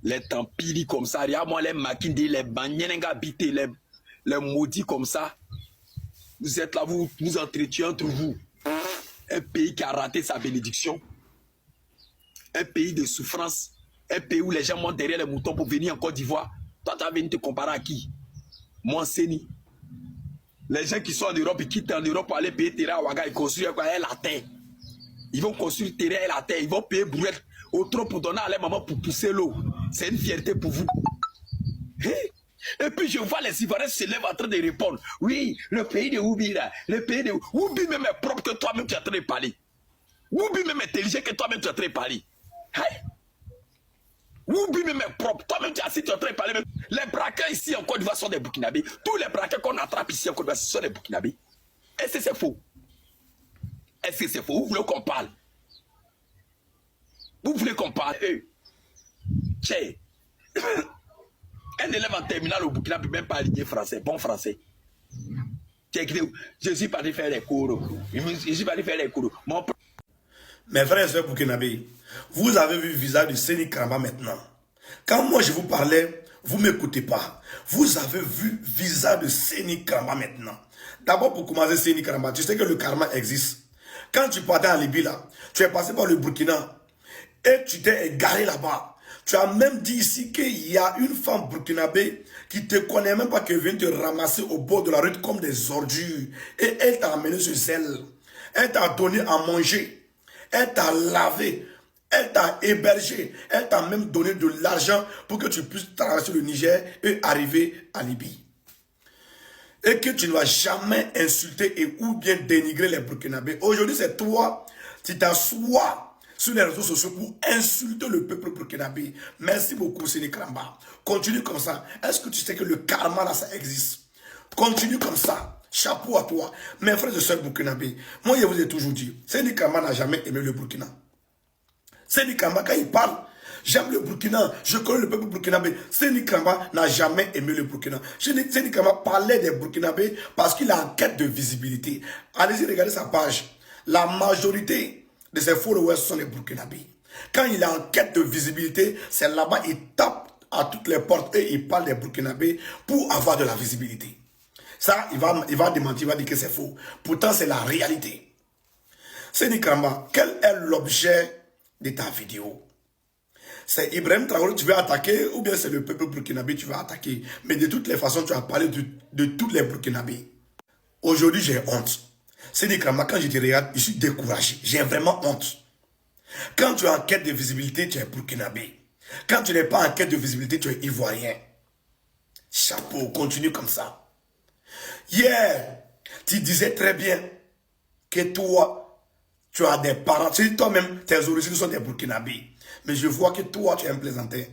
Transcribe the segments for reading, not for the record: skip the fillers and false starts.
Les Tampili comme ça, regarde-moi les Makindi, les Banyenenga Bité, les maudits comme ça. Vous êtes là, vous entretenez entre vous. Un pays qui a raté sa bénédiction. Un pays de souffrance. Un pays où les gens montent derrière les moutons pour venir en Côte d'Ivoire. Toi, tu as venu te comparer à qui? Moi, Séni. Les gens qui sont en Europe, ils quittent en Europe pour aller payer terrain à Ouaga, ils construisent la terre. Ils vont construire terrain et la terre. Ils vont payer brouette au trop pour donner à leur maman pour pousser l'eau. C'est une fierté pour vous. Hey. Et puis je vois les Ivoiriens se lèvent en train de répondre. Oui, le pays de Woubi là. Le pays de Woubi même est propre que toi-même tu es en train de parler. Woubi même est intelligent que toi-même tu es en train de parler. Hey. Woubi même est propre. Toi-même tu es assis, tu es en train de parler. Même. Les braqueurs ici en Côte d'Ivoire sont des Burkinabés. Tous les braqueurs qu'on attrape ici en Côte d'Ivoire sont des Burkinabés. Est-ce que c'est faux? Est-ce que c'est faux? Vous voulez qu'on parle? Vous voulez qu'on parle? Tiens. Un élève en terminale au Burkina ne peut même pas aligner français, bon français. Je suis parti faire les cours. Je suis parti faire les cours. Mes frères et sœurs burkinabés, vous avez vu le visage de Séni Kramba maintenant. Quand moi je vous parlais, vous ne m'écoutez pas. Vous avez vu le visage de Séni Kramba maintenant. D'abord pour commencer Séni Kramba, tu sais que le karma existe. Quand tu partais en Libye là, tu es passé par le Burkina et tu t'es égaré là-bas. Tu as même dit ici qu'il y a une femme burkinabé qui ne te connaît même pas, qui vient te ramasser au bord de la route comme des ordures. Et elle t'a amené ce sel. Elle t'a donné à manger. Elle t'a lavé. Elle t'a hébergé. Elle t'a même donné de l'argent pour que tu puisses traverser le Niger et arriver à Libye. Et que tu ne vas jamais insulter et ou bien dénigrer les Burkinabés. Aujourd'hui, c'est toi qui t'assois sur les réseaux sociaux pour insulter le peuple burkinabé. Merci beaucoup, Séni Kramba. Continue comme ça. Est-ce que tu sais que le karma là, ça existe? Continue comme ça. Chapeau à toi. Mes frères et sœurs burkinabés, moi je vous ai toujours dit, Séni Kramba n'a jamais aimé le Burkina. Séni Kramba, quand il parle, j'aime le Burkina, je connais le peuple burkinabé. Séni Kramba n'a jamais aimé le Burkina. Séni Kramba parlait des Burkinabés parce qu'il est en quête de visibilité. Allez-y, regardez sa page. La majorité de ses followers sont les Burkinabés. Quand il est en quête de visibilité, c'est là-bas il tape à toutes les portes et il parle des Burkinabés pour avoir de la visibilité. Ça, il va démentir, il va dire que c'est faux. Pourtant, c'est la réalité. Séni Kramba, quel est l'objet de ta vidéo? C'est Ibrahim Traoré que tu veux attaquer ou bien c'est le peuple burkinabé que tu vas attaquer? Mais de toutes les façons, tu as parlé de tous les Burkinabés. Aujourd'hui, j'ai honte. Séni Kramba, quand je te regarde, je suis découragé. J'ai vraiment honte. Quand tu es en quête de visibilité, tu es burkinabé. Quand tu n'es pas en quête de visibilité, tu es ivoirien. Chapeau, continue comme ça. Hier, tu disais très bien que toi, tu as des parents. Tu dis toi-même, tes origines sont des burkinabés. Mais je vois que toi, tu es un plaisantin.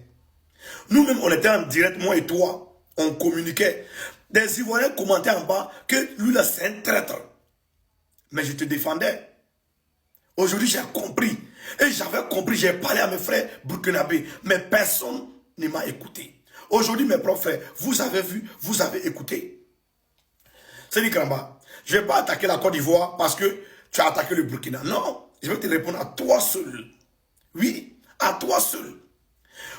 Nous-mêmes, on était en direct, moi et toi. On communiquait. Des Ivoiriens commentaient en bas que lui là, c'est un traître. Mais je te défendais. Aujourd'hui, j'ai compris. Et j'avais compris, j'ai parlé à mes frères burkinabés. Mais personne ne m'a écouté. Aujourd'hui, mes propres frères, vous avez vu, vous avez écouté. Séni Kramba, je ne vais pas attaquer la Côte d'Ivoire parce que tu as attaqué le Burkina. Non, je vais te répondre à toi seul. Oui, à toi seul.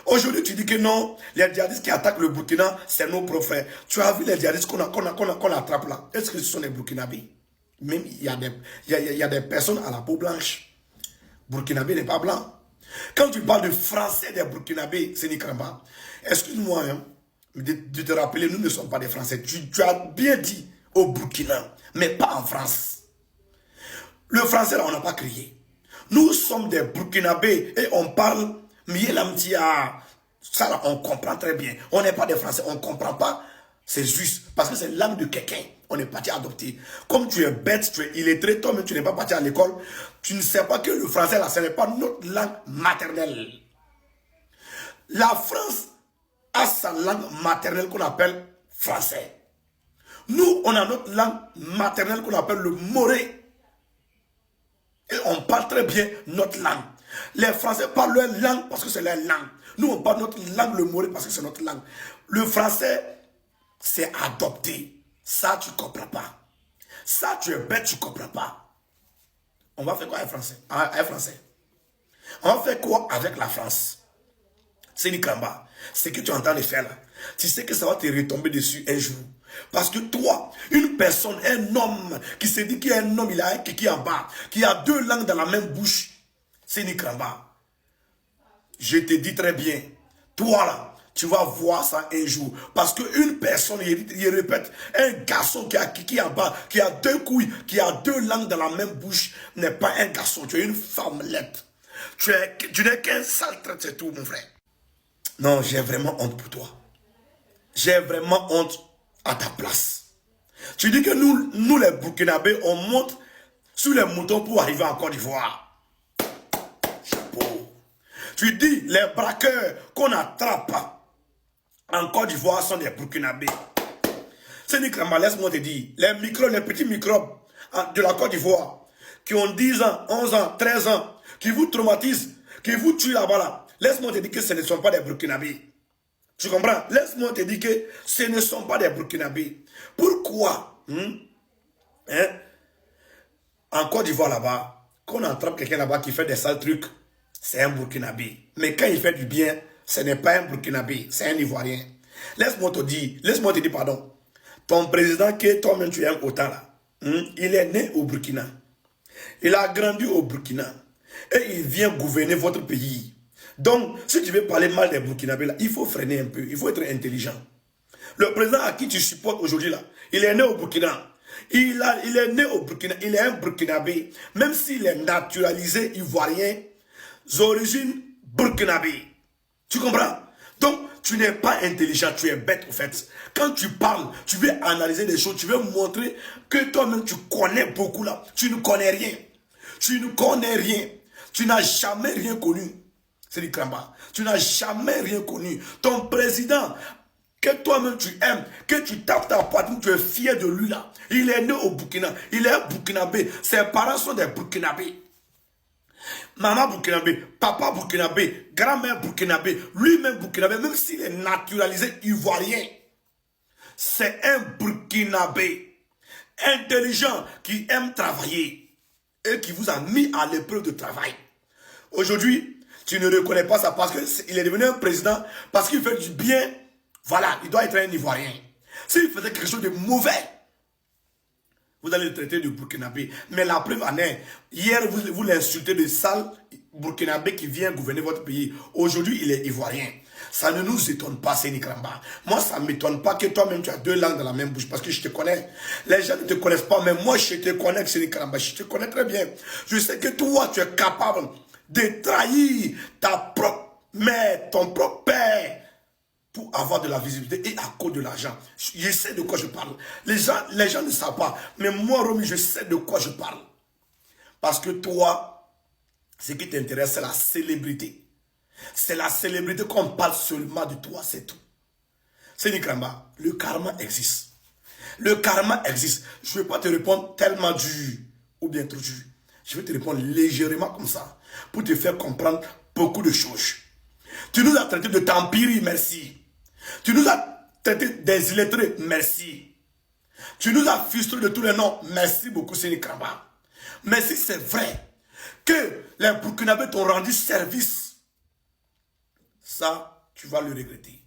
Aujourd'hui, tu dis que non, les djihadistes qui attaquent le Burkina, c'est nos propres frères. Tu as vu les djihadistes qu'on attrape là? Est-ce que ce sont des Burkinabés? Même il y a des personnes à la peau blanche. Burkinabé n'est pas blanc. Quand tu parles de français des Burkinabés, Séni Kramba, excuse-moi de te rappeler, nous ne sommes pas des Français. Tu as bien dit au Burkina, mais pas en France. Le français là, on n'a pas crié. Nous sommes des Burkinabés et on parle Mielamtia. Ça là, on comprend très bien. On n'est pas des Français, on ne comprend pas. C'est juste parce que c'est l'âme de quelqu'un. On est parti adopter. Comme tu es bête, tu es illettré, toi-même tu n'es pas parti à l'école, tu ne sais pas que le français là, ce n'est pas notre langue maternelle. La France a sa langue maternelle qu'on appelle français. Nous, on a notre langue maternelle qu'on appelle le moré. Et on parle très bien notre langue. Les Français parlent leur langue parce que c'est leur langue. Nous, on parle notre langue, le moré, parce que c'est notre langue. Le français, c'est adopté. Ça, tu ne comprends pas. Ça, tu es bête, tu ne comprends pas. On va faire quoi avec Français? Avec Français? On va faire quoi avec la France? Séni Kramba, ce que tu entends de faire là, tu sais que ça va te retomber dessus un jour. Parce que toi, une personne, un homme, qui se dit qu'il est un homme, il a un kiki en bas, qui a deux langues dans la même bouche, Séni Kramba, je te dis très bien, toi là, tu vas voir ça un jour. Parce qu'une personne, il répète, un garçon qui a kiki en bas, qui a deux couilles, qui a deux langues dans la même bouche, n'est pas un garçon, tu es une femmelette. Tu n'es qu'un sale traite, c'est tout, mon frère. Non, j'ai vraiment honte pour toi. J'ai vraiment honte à ta place. Tu dis que nous les Burkinabés, on monte sur les moutons pour arriver en Côte d'Ivoire. Chapeau. Tu dis, les braqueurs qu'on attrape en Côte d'Ivoire sont des Burkinabés. Séni Kramba, laisse-moi te dire, les petits microbes de la Côte d'Ivoire, qui ont 10 ans, 11 ans, 13 ans, qui vous traumatisent, qui vous tuent là-bas là, laisse-moi te dire que ce ne sont pas des Burkinabés. Tu comprends? Laisse-moi te dire que ce ne sont pas des Burkinabés. Pourquoi en Côte d'Ivoire là-bas, quand on attrape quelqu'un là-bas qui fait des sales trucs, c'est un Burkinabé. Mais quand il fait du bien, ce n'est pas un Burkinabé, c'est un Ivoirien. Laisse-moi te dire, pardon. Ton président que toi-même tu aimes autant là, il est né au Burkina. Il a grandi au Burkina. Et il vient gouverner votre pays. Donc, si tu veux parler mal des Burkinabés là, il faut freiner un peu, il faut être intelligent. Le président à qui tu supportes aujourd'hui là, il est né au Burkina. Il est né au Burkina, il est un Burkinabé. Même s'il est naturalisé ivoirien, d'origine burkinabé. Tu comprends? Donc, tu n'es pas intelligent, tu es bête au fait. Quand tu parles, tu veux analyser les choses, tu veux montrer que toi-même tu connais beaucoup là. Tu ne connais rien. Tu ne connais rien. Tu n'as jamais rien connu. C'est du Kramba. Tu n'as jamais rien connu. Ton président, que toi-même tu aimes, que tu tapes ta poitrine, tu es fier de lui là. Il est né au Burkina. Il est un Burkinabé. Ses parents sont des Burkinabés. Maman Burkinabé, papa Burkinabé, grand-mère Burkinabé, lui-même Burkinabé, même s'il est naturalisé ivoirien, c'est un Burkinabé intelligent qui aime travailler et qui vous a mis à l'épreuve de travail. Aujourd'hui, tu ne reconnais pas ça parce qu'il est devenu un président, parce qu'il fait du bien. Voilà, il doit être un Ivoirien. S'il faisait quelque chose de mauvais, vous allez le traiter de Burkinabé. Mais la preuve en est, hier, vous l'insultez de sale Burkinabé qui vient gouverner votre pays. Aujourd'hui, il est Ivoirien. Ça ne nous étonne pas, Séni Kramba. Moi, ça ne m'étonne pas que toi-même, tu as deux langues dans la même bouche parce que je te connais. Les gens ne te connaissent pas, mais moi, je te connais, Séni Kramba. Je te connais très bien. Je sais que toi, tu es capable de trahir ta propre mère, ton propre père, pour avoir de la visibilité et à cause de l'argent. Je sais de quoi je parle. Les gens ne savent pas. Mais moi, Romy, je sais de quoi je parle. Parce que toi, ce qui t'intéresse, c'est la célébrité. C'est la célébrité qu'on parle seulement de toi, c'est tout. Séni Kramba, le karma existe. Le karma existe. Je ne vais pas te répondre tellement dur ou bien trop dur. Je vais te répondre légèrement comme ça pour te faire comprendre beaucoup de choses. Tu nous as traité de tempiri, merci. Tu nous as traité des illettrés, merci. Tu nous as frustrés de tous les noms, merci beaucoup, Séni Kramba. Mais si c'est vrai que les Burkinabés t'ont rendu service, ça, tu vas le regretter.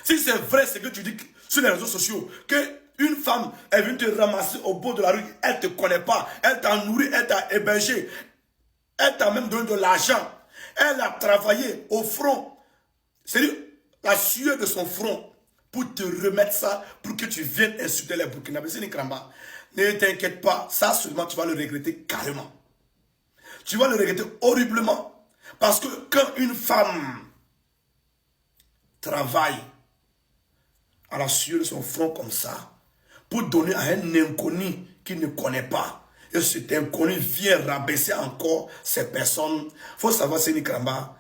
Si c'est vrai ce que tu dis sur les réseaux sociaux, qu'une femme est venue te ramasser au bord de la rue, elle ne te connaît pas, elle t'a nourri, elle t'a hébergé, elle t'a même donné de l'argent, elle a travaillé au front, c'est-à-dire la sueur de son front, pour te remettre ça, pour que tu viennes insulter les Burkinabés. Séni Kramba, ne t'inquiète pas, ça seulement tu vas le regretter carrément. Tu vas le regretter horriblement. Parce que quand une femme travaille à la sueur de son front comme ça, pour donner à un inconnu qui ne connaît pas, et cet inconnu vient rabaisser encore ces personnes, il faut savoir, Séni Kramba,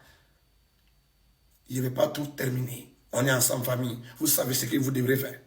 il ne va pas tout terminer. On est ensemble, famille. Vous savez ce que vous devrez faire.